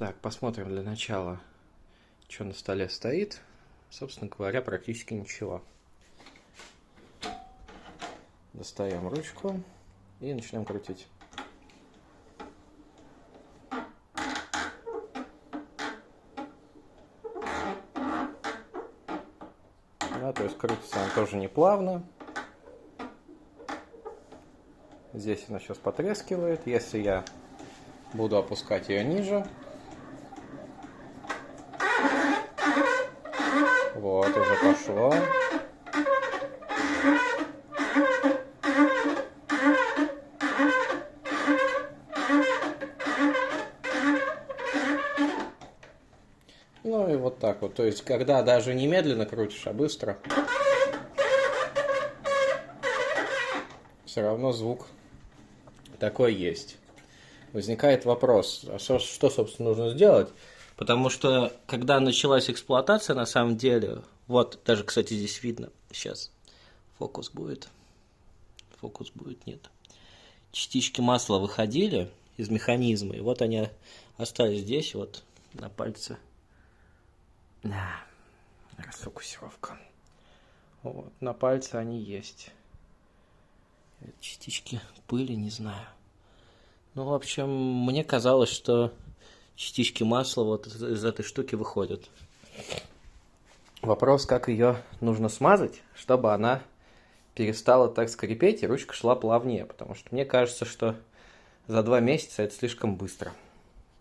Так, посмотрим для начала, что на столе стоит. Собственно говоря, практически ничего. Достаем ручку и начнем крутить. Да, то есть крутится она тоже не плавно. Здесь она сейчас потрескивает. Если я буду опускать ее ниже, вот, уже пошло. Ну и вот так вот. То есть, когда даже не медленно крутишь, а быстро, все равно звук такой есть. Возникает вопрос, а что, собственно, нужно сделать? Потому что, когда началась эксплуатация, на самом деле, вот, даже, кстати, здесь видно, сейчас фокус будет, нет. Частички масла выходили из механизма, и вот они остались здесь, вот, на пальце. Да, расфокусировка. Вот, на пальце они есть. Частички пыли, не знаю. Ну, в общем, мне казалось, что частички масла вот из этой штуки выходят. Вопрос, как ее нужно смазать, чтобы она перестала так скрипеть и ручка шла плавнее. Потому что мне кажется, что за 2 месяца это слишком быстро.